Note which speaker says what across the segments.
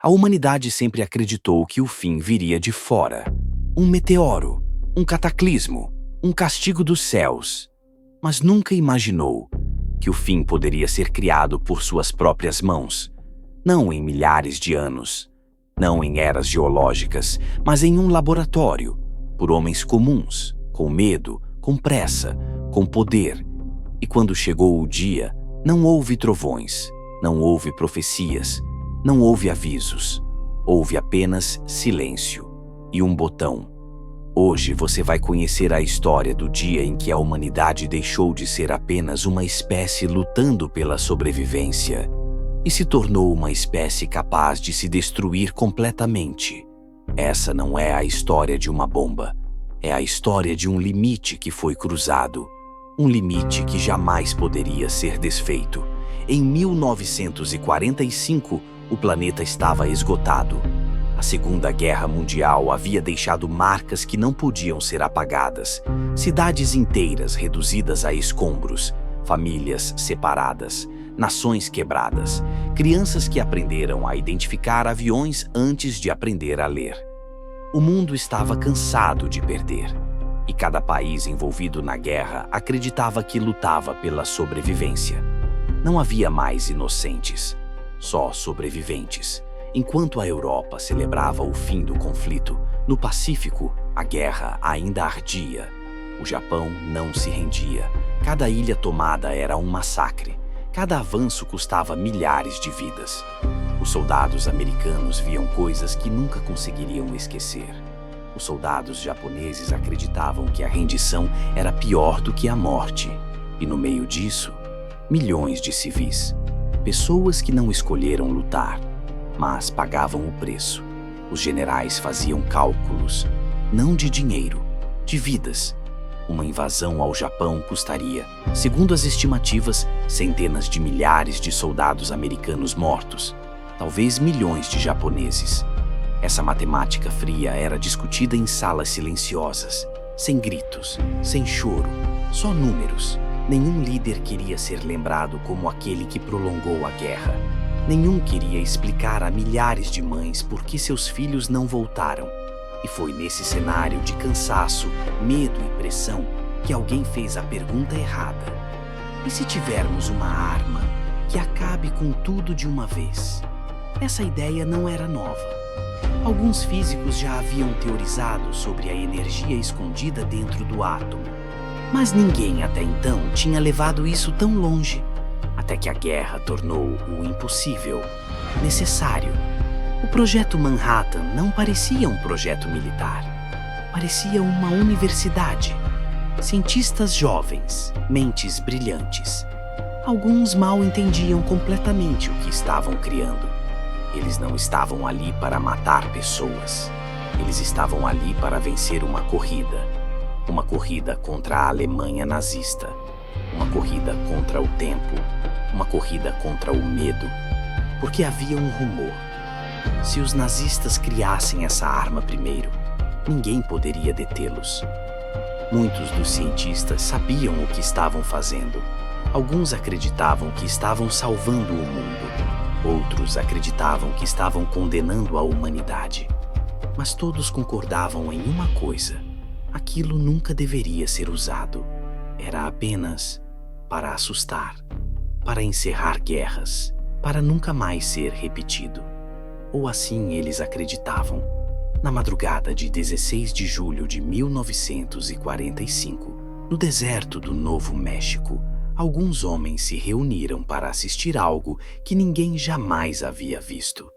Speaker 1: A humanidade sempre acreditou que o fim viria de fora. Um meteoro, um cataclismo, um castigo dos céus. Mas nunca imaginou que o fim poderia ser criado por suas próprias mãos. Não em milhares de anos, não em eras geológicas, mas em um laboratório, por homens comuns, com medo, com pressa, com poder. E quando chegou o dia, não houve trovões, não houve profecias, não houve avisos. Houve apenas silêncio e um botão. Hoje você vai conhecer a história do dia em que a humanidade deixou de ser apenas uma espécie lutando pela sobrevivência e se tornou uma espécie capaz de se destruir completamente. Essa não é a história de uma bomba. É a história de um limite que foi cruzado. Um limite que jamais poderia ser desfeito. Em 1945, o planeta estava esgotado. A Segunda Guerra Mundial havia deixado marcas que não podiam ser apagadas. Cidades inteiras reduzidas a escombros, famílias separadas, nações quebradas, crianças que aprenderam a identificar aviões antes de aprender a ler. O mundo estava cansado de perder, e cada país envolvido na guerra acreditava que lutava pela sobrevivência. Não havia mais inocentes, só sobreviventes. Enquanto a Europa celebrava o fim do conflito, no Pacífico, a guerra ainda ardia. O Japão não se rendia. Cada ilha tomada era um massacre. Cada avanço custava milhares de vidas. Os soldados americanos viam coisas que nunca conseguiriam esquecer. Os soldados japoneses acreditavam que a rendição era pior do que a morte. E no meio disso, milhões de civis. Pessoas que não escolheram lutar, mas pagavam o preço. Os generais faziam cálculos, não de dinheiro, de vidas. Uma invasão ao Japão custaria, segundo as estimativas, centenas de milhares de soldados americanos mortos, talvez milhões de japoneses. Essa matemática fria era discutida em salas silenciosas, sem gritos, sem choro, só números. Nenhum líder queria ser lembrado como aquele que prolongou a guerra. Nenhum queria explicar a milhares de mães por que seus filhos não voltaram. E foi nesse cenário de cansaço, medo e pressão que alguém fez a pergunta errada. E se tivermos uma arma que acabe com tudo de uma vez? Essa ideia não era nova. Alguns físicos já haviam teorizado sobre a energia escondida dentro do átomo. Mas ninguém até então tinha levado isso tão longe. Até que a guerra tornou o impossível necessário. O Projeto Manhattan não parecia um projeto militar. Parecia uma universidade. Cientistas jovens, mentes brilhantes. Alguns mal entendiam completamente o que estavam criando. Eles não estavam ali para matar pessoas. Eles estavam ali para vencer uma corrida. Uma corrida contra a Alemanha nazista. Uma corrida contra o tempo. Uma corrida contra o medo. Porque havia um rumor. Se os nazistas criassem essa arma primeiro, ninguém poderia detê-los. Muitos dos cientistas sabiam o que estavam fazendo. Alguns acreditavam que estavam salvando o mundo. Outros acreditavam que estavam condenando a humanidade. Mas todos concordavam em uma coisa: aquilo nunca deveria ser usado. Era apenas para assustar, para encerrar guerras, para nunca mais ser repetido. Ou assim eles acreditavam. Na madrugada de 16 de julho de 1945, no deserto do Novo México, alguns homens se reuniram para assistir algo que ninguém jamais havia visto.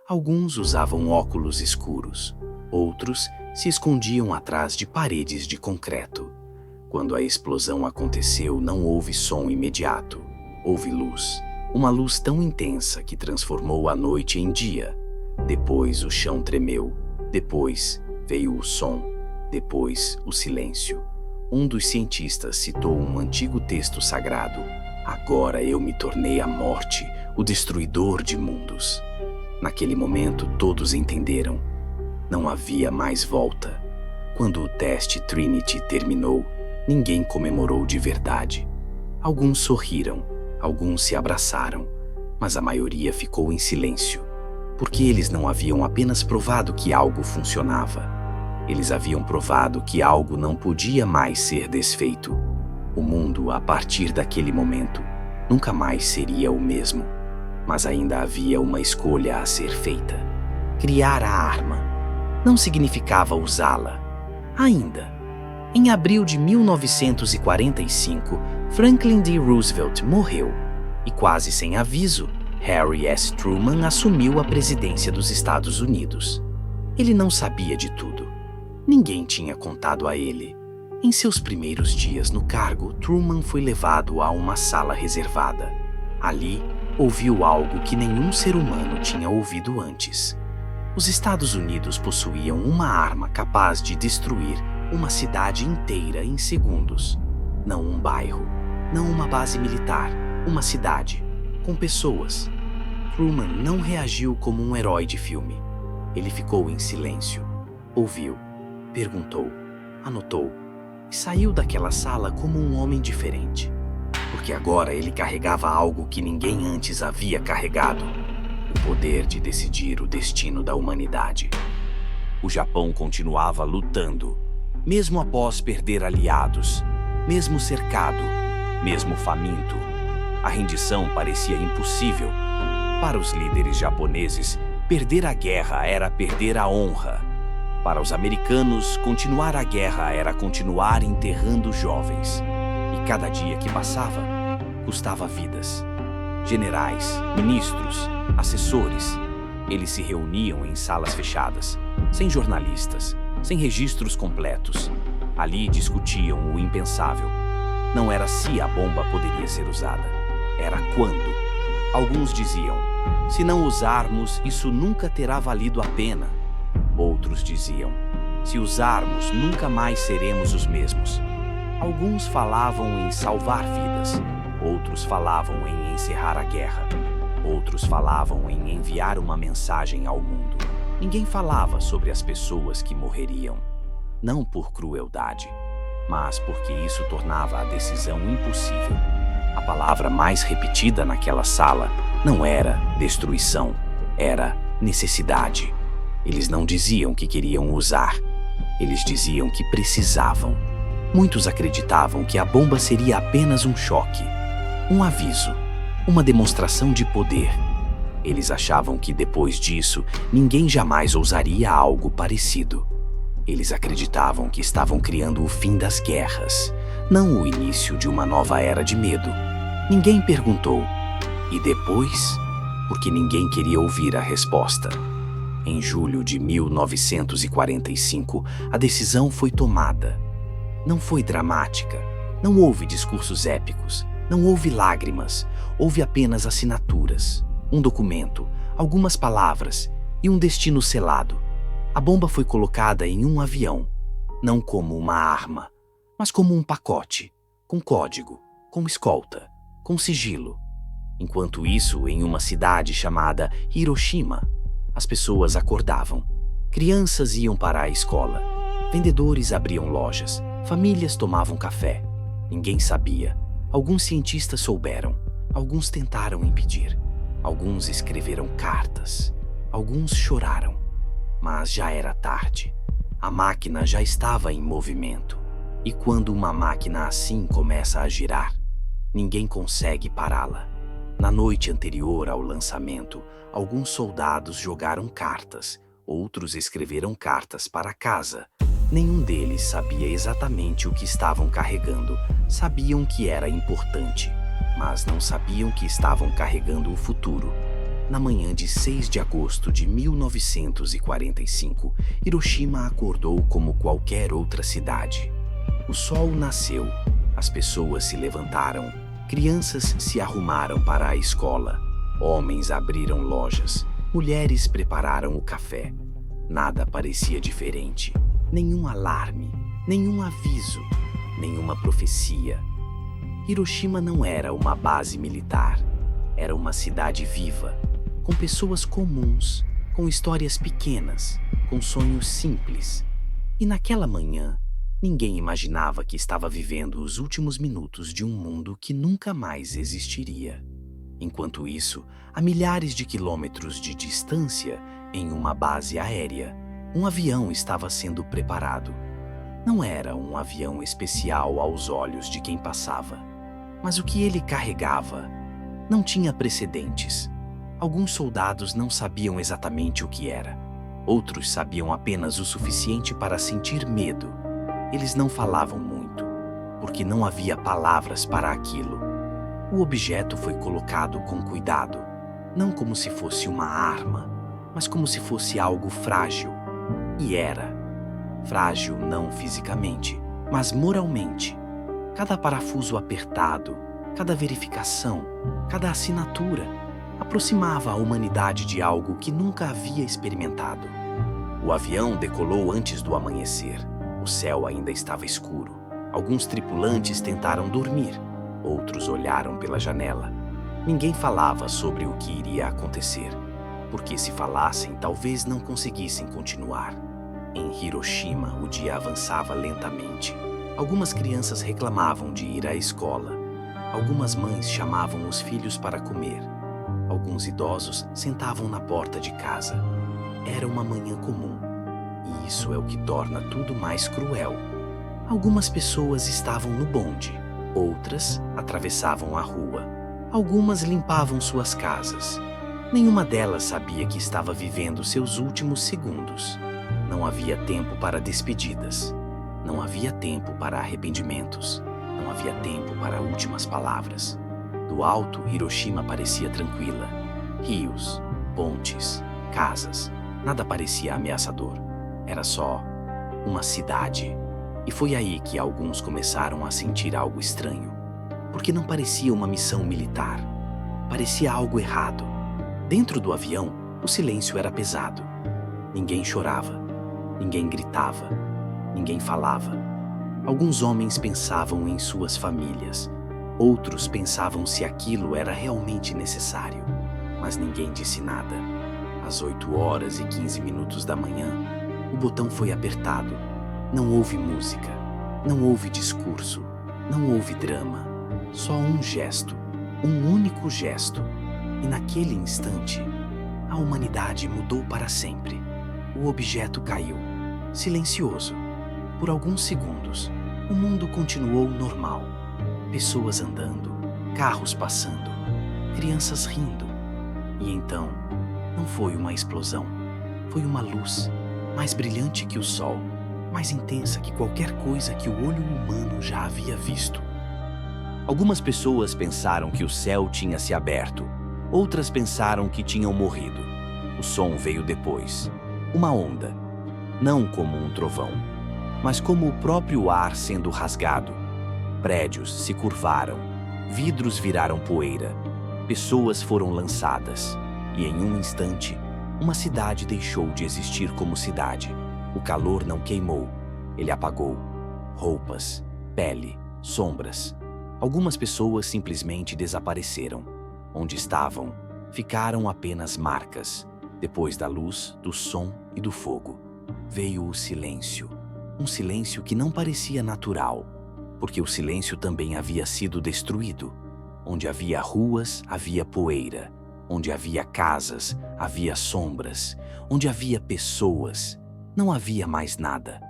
Speaker 1: Alguns usavam óculos escuros, outros se escondiam atrás de paredes de concreto. Quando a explosão aconteceu, não houve som imediato. Houve luz, uma luz tão intensa que transformou a noite em dia. Depois o chão tremeu, depois veio o som, depois o silêncio. Um dos cientistas citou um antigo texto sagrado: "Agora eu me tornei a morte, o destruidor de mundos." Naquele momento todos entenderam. Não havia mais volta. Quando o teste Trinity terminou, ninguém comemorou de verdade. Alguns sorriram, alguns se abraçaram, mas a maioria ficou em silêncio. Porque eles não haviam apenas provado que algo funcionava. Eles haviam provado que algo não podia mais ser desfeito. O mundo, a partir daquele momento, nunca mais seria o mesmo. Mas ainda havia uma escolha a ser feita. Criar a arma não significava usá-la. Ainda. Em abril de 1945, Franklin D. Roosevelt morreu. E quase sem aviso, Harry S. Truman assumiu a presidência dos Estados Unidos. Ele não sabia de tudo. Ninguém tinha contado a ele. Em seus primeiros dias no cargo, Truman foi levado a uma sala reservada. Ali, ouviu algo que nenhum ser humano tinha ouvido antes. Os Estados Unidos possuíam uma arma capaz de destruir uma cidade inteira em segundos. Não um bairro, não uma base militar, uma cidade, com pessoas. Truman não reagiu como um herói de filme. Ele ficou em silêncio. Ouviu, perguntou, anotou e saiu daquela sala como um homem diferente. Porque agora ele carregava algo que ninguém antes havia carregado: o poder de decidir o destino da humanidade. O Japão continuava lutando, mesmo após perder aliados, mesmo cercado, mesmo faminto. A rendição parecia impossível. Para os líderes japoneses, perder a guerra era perder a honra. Para os americanos, continuar a guerra era continuar enterrando jovens. E cada dia que passava, custava vidas. Generais, ministros, assessores, eles se reuniam em salas fechadas, sem jornalistas, sem registros completos. Ali discutiam o impensável. Não era se a bomba poderia ser usada, era quando. Alguns diziam: se não usarmos, isso nunca terá valido a pena. Outros diziam: se usarmos, nunca mais seremos os mesmos. Alguns falavam em salvar vidas, outros falavam em encerrar a guerra, outros falavam em enviar uma mensagem ao mundo. Ninguém falava sobre as pessoas que morreriam, não por crueldade, mas porque isso tornava a decisão impossível. A palavra mais repetida naquela sala não era destruição, era necessidade. Eles não diziam que queriam usar, eles diziam que precisavam. Muitos acreditavam que a bomba seria apenas um choque, um aviso, uma demonstração de poder. Eles achavam que depois disso, ninguém jamais ousaria algo parecido. Eles acreditavam que estavam criando o fim das guerras, não o início de uma nova era de medo. Ninguém perguntou: e depois? Porque ninguém queria ouvir a resposta. Em julho de 1945, a decisão foi tomada. Não foi dramática, não houve discursos épicos, não houve lágrimas, houve apenas assinaturas, um documento, algumas palavras e um destino selado. A bomba foi colocada em um avião, não como uma arma, mas como um pacote, com código, com escolta, com sigilo. Enquanto isso, em uma cidade chamada Hiroshima, as pessoas acordavam. Crianças iam para a escola, vendedores abriam lojas, famílias tomavam café. Ninguém sabia. Alguns cientistas souberam, alguns tentaram impedir, alguns escreveram cartas, alguns choraram. Mas já era tarde. A máquina já estava em movimento. E quando uma máquina assim começa a girar, ninguém consegue pará-la. Na noite anterior ao lançamento, alguns soldados jogaram cartas, outros escreveram cartas para casa. Nenhum deles sabia exatamente o que estavam carregando. Sabiam que era importante, mas não sabiam que estavam carregando o futuro. Na manhã de 6 de agosto de 1945, Hiroshima acordou como qualquer outra cidade. O sol nasceu, as pessoas se levantaram, crianças se arrumaram para a escola, homens abriram lojas, mulheres prepararam o café. Nada parecia diferente. Nenhum alarme, nenhum aviso, nenhuma profecia. Hiroshima não era uma base militar. Era uma cidade viva, com pessoas comuns, com histórias pequenas, com sonhos simples. E naquela manhã, ninguém imaginava que estava vivendo os últimos minutos de um mundo que nunca mais existiria. Enquanto isso, a milhares de quilômetros de distância, em uma base aérea, um avião estava sendo preparado. Não era um avião especial aos olhos de quem passava, mas o que ele carregava não tinha precedentes. Alguns soldados não sabiam exatamente o que era. Outros sabiam apenas o suficiente para sentir medo. Eles não falavam muito, porque não havia palavras para aquilo. O objeto foi colocado com cuidado, não como se fosse uma arma, mas como se fosse algo frágil. E era. Frágil não fisicamente, mas moralmente. Cada parafuso apertado, cada verificação, cada assinatura aproximava a humanidade de algo que nunca havia experimentado. O avião decolou antes do amanhecer. O céu ainda estava escuro. Alguns tripulantes tentaram dormir, outros olharam pela janela. Ninguém falava sobre o que iria acontecer, porque se falassem, talvez não conseguissem continuar. Em Hiroshima, o dia avançava lentamente. Algumas crianças reclamavam de ir à escola. Algumas mães chamavam os filhos para comer. Alguns idosos sentavam na porta de casa. Era uma manhã comum, e isso é o que torna tudo mais cruel. Algumas pessoas estavam no bonde, outras atravessavam a rua. Algumas limpavam suas casas. Nenhuma delas sabia que estava vivendo seus últimos segundos. Não havia tempo para despedidas. Não havia tempo para arrependimentos. Não havia tempo para últimas palavras. Do alto, Hiroshima parecia tranquila. Rios, pontes, casas. Nada parecia ameaçador. Era só uma cidade. E foi aí que alguns começaram a sentir algo estranho. Porque não parecia uma missão militar. Parecia algo errado. Dentro do avião, o silêncio era pesado. Ninguém chorava. Ninguém gritava. Ninguém falava. Alguns homens pensavam em suas famílias. Outros pensavam se aquilo era realmente necessário. Mas ninguém disse nada. Às 8h15 da manhã, o botão foi apertado. Não houve música. Não houve discurso. Não houve drama. Só um gesto. Um único gesto. E naquele instante, a humanidade mudou para sempre. O objeto caiu, silencioso. Por alguns segundos, o mundo continuou normal. Pessoas andando, carros passando, crianças rindo. E então, não foi uma explosão. Foi uma luz, mais brilhante que o sol, mais intensa que qualquer coisa que o olho humano já havia visto. Algumas pessoas pensaram que o céu tinha se aberto. Outras pensaram que tinham morrido. O som veio depois. Uma onda. Não como um trovão, mas como o próprio ar sendo rasgado. Prédios se curvaram. Vidros viraram poeira. Pessoas foram lançadas. E em um instante, uma cidade deixou de existir como cidade. O calor não queimou. Ele apagou. Roupas, pele, sombras. Algumas pessoas simplesmente desapareceram. Onde estavam, ficaram apenas marcas. Depois da luz, do som e do fogo, veio o silêncio. Um silêncio que não parecia natural, porque o silêncio também havia sido destruído. Onde havia ruas, havia poeira. Onde havia casas, havia sombras. Onde havia pessoas, não havia mais nada.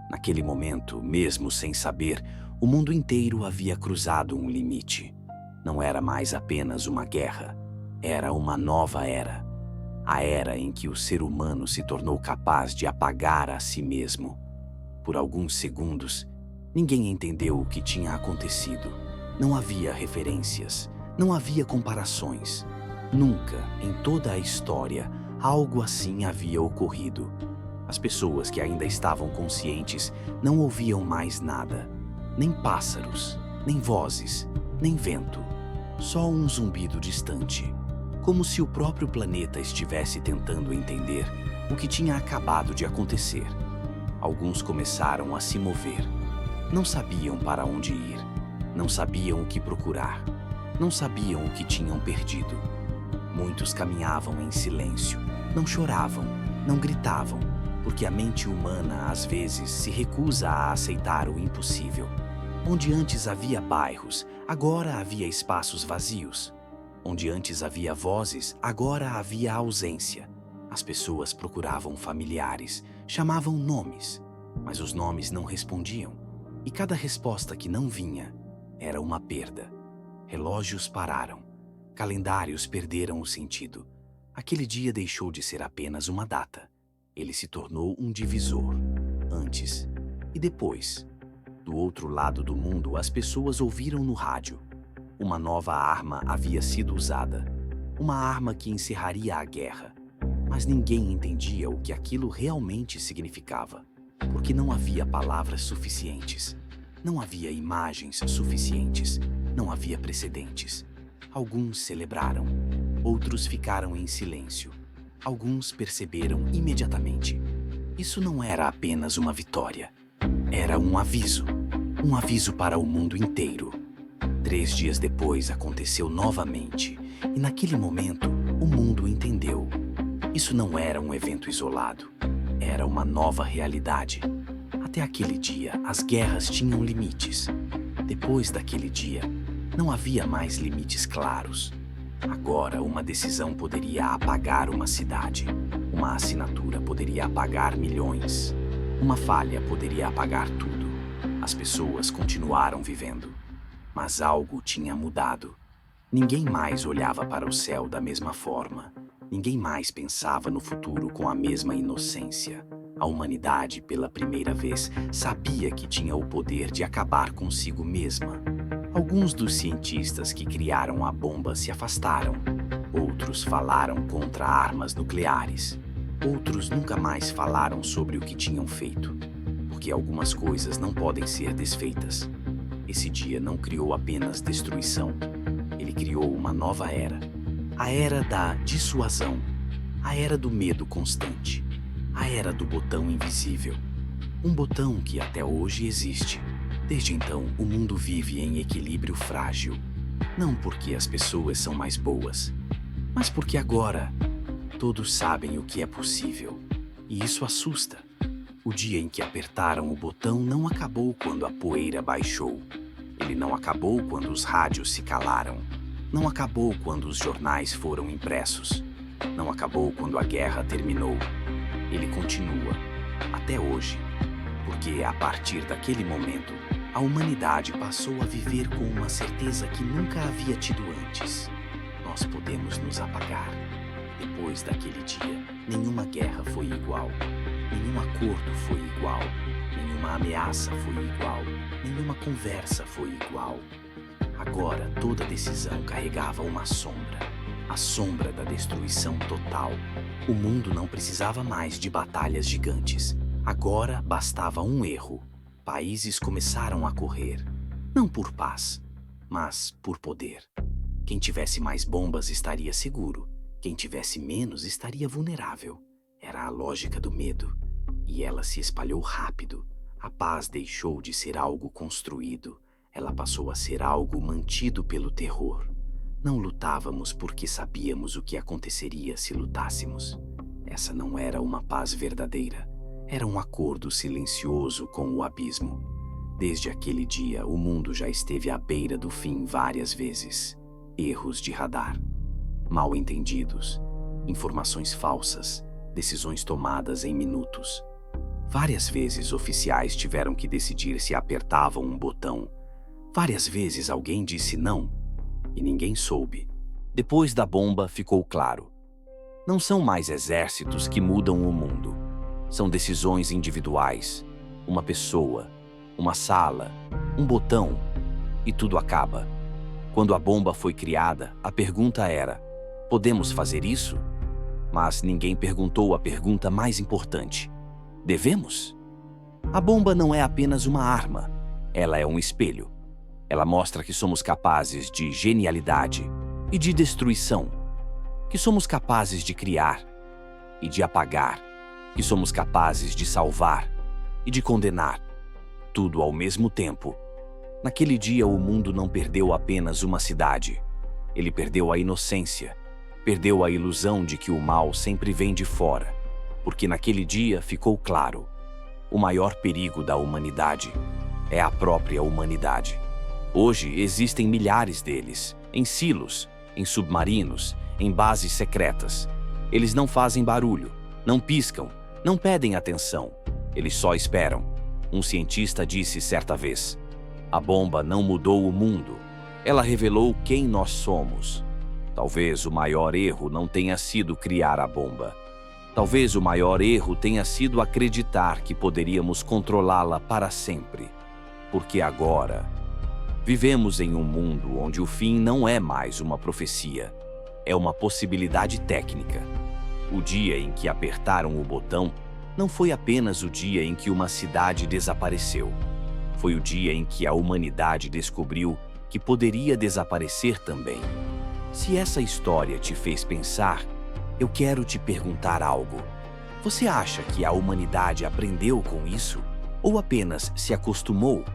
Speaker 1: Naquele momento, mesmo sem saber, o mundo inteiro havia cruzado um limite. Não era mais apenas uma guerra, era uma nova era. A era em que o ser humano se tornou capaz de apagar a si mesmo. Por alguns segundos, ninguém entendeu o que tinha acontecido. Não havia referências, não havia comparações. Nunca, em toda a história, algo assim havia ocorrido. As pessoas que ainda estavam conscientes não ouviam mais nada. Nem pássaros, nem vozes, nem vento. Só um zumbido distante. Como se o próprio planeta estivesse tentando entender o que tinha acabado de acontecer. Alguns começaram a se mover. Não sabiam para onde ir. Não sabiam o que procurar. Não sabiam o que tinham perdido. Muitos caminhavam em silêncio. Não choravam, não gritavam, porque a mente humana às vezes se recusa a aceitar o impossível. Onde antes havia bairros, agora havia espaços vazios. Onde antes havia vozes, agora havia ausência. As pessoas procuravam familiares, chamavam nomes, mas os nomes não respondiam. E cada resposta que não vinha era uma perda. Relógios pararam. Calendários perderam o sentido. Aquele dia deixou de ser apenas uma data. Ele se tornou um divisor. Antes e depois. Do outro lado do mundo, as pessoas ouviram no rádio. Uma nova arma havia sido usada. Uma arma que encerraria a guerra. Mas ninguém entendia o que aquilo realmente significava. Porque não havia palavras suficientes. Não havia imagens suficientes. Não havia precedentes. Alguns celebraram. Outros ficaram em silêncio. Alguns perceberam imediatamente. Isso não era apenas uma vitória. Era um aviso. Um aviso para o mundo inteiro. 3 dias depois aconteceu novamente. E naquele momento, o mundo entendeu. Isso não era um evento isolado. Era uma nova realidade. Até aquele dia, as guerras tinham limites. Depois daquele dia, não havia mais limites claros. Agora, uma decisão poderia apagar uma cidade. Uma assinatura poderia apagar milhões. Uma falha poderia apagar tudo. As pessoas continuaram vivendo. Mas algo tinha mudado. Ninguém mais olhava para o céu da mesma forma. Ninguém mais pensava no futuro com a mesma inocência. A humanidade, pela primeira vez, sabia que tinha o poder de acabar consigo mesma. Alguns dos cientistas que criaram a bomba se afastaram. Outros falaram contra armas nucleares. Outros nunca mais falaram sobre o que tinham feito. Porque algumas coisas não podem ser desfeitas. Esse dia não criou apenas destruição. Ele criou uma nova era. A era da dissuasão. A era do medo constante. A era do botão invisível. Um botão que até hoje existe. Desde então, o mundo vive em equilíbrio frágil. Não porque as pessoas são mais boas, mas porque agora todos sabem o que é possível. E isso assusta. O dia em que apertaram o botão não acabou quando a poeira baixou. Ele não acabou quando os rádios se calaram. Não acabou quando os jornais foram impressos. Não acabou quando a guerra terminou. Ele continua, até hoje. Porque a partir daquele momento, a humanidade passou a viver com uma certeza que nunca havia tido antes. Nós podemos nos apagar. Depois daquele dia, nenhuma guerra foi igual. Nenhum acordo foi igual. Nenhuma ameaça foi igual. Nenhuma conversa foi igual. Agora, toda decisão carregava uma sombra. A sombra da destruição total. O mundo não precisava mais de batalhas gigantes. Agora bastava um erro. Países começaram a correr. Não por paz, mas por poder. Quem tivesse mais bombas estaria seguro. Quem tivesse menos estaria vulnerável. Era a lógica do medo. E ela se espalhou rápido. A paz deixou de ser algo construído. Ela passou a ser algo mantido pelo terror. Não lutávamos porque sabíamos o que aconteceria se lutássemos. Essa não era uma paz verdadeira. Era um acordo silencioso com o abismo. Desde aquele dia, o mundo já esteve à beira do fim várias vezes. Erros de radar, mal-entendidos, informações falsas, decisões tomadas em minutos. Várias vezes oficiais tiveram que decidir se apertavam um botão. Várias vezes alguém disse não, e ninguém soube. Depois da bomba ficou claro. Não são mais exércitos que mudam o mundo. São decisões individuais. Uma pessoa, uma sala, um botão, e tudo acaba. Quando a bomba foi criada, a pergunta era: podemos fazer isso? Mas ninguém perguntou a pergunta mais importante: devemos? A bomba não é apenas uma arma. Ela é um espelho. Ela mostra que somos capazes de genialidade e de destruição. Que somos capazes de criar e de apagar. Que somos capazes de salvar e de condenar. Tudo ao mesmo tempo. Naquele dia, o mundo não perdeu apenas uma cidade. Ele perdeu a inocência. Perdeu a ilusão de que o mal sempre vem de fora. Porque naquele dia ficou claro: o maior perigo da humanidade é a própria humanidade. Hoje existem milhares deles, em silos, em submarinos, em bases secretas. Eles não fazem barulho, não piscam, não pedem atenção. Eles só esperam. Um cientista disse certa vez: a bomba não mudou o mundo. Ela revelou quem nós somos. Talvez o maior erro não tenha sido criar a bomba. Talvez o maior erro tenha sido acreditar que poderíamos controlá-la para sempre. Porque agora vivemos em um mundo onde o fim não é mais uma profecia, é uma possibilidade técnica. O dia em que apertaram o botão não foi apenas o dia em que uma cidade desapareceu. Foi o dia em que a humanidade descobriu que poderia desaparecer também. Se essa história te fez pensar, eu quero te perguntar algo. Você acha que a humanidade aprendeu com isso? Ou apenas se acostumou?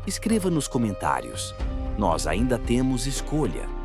Speaker 1: Escreva nos comentários. Nós ainda temos escolha.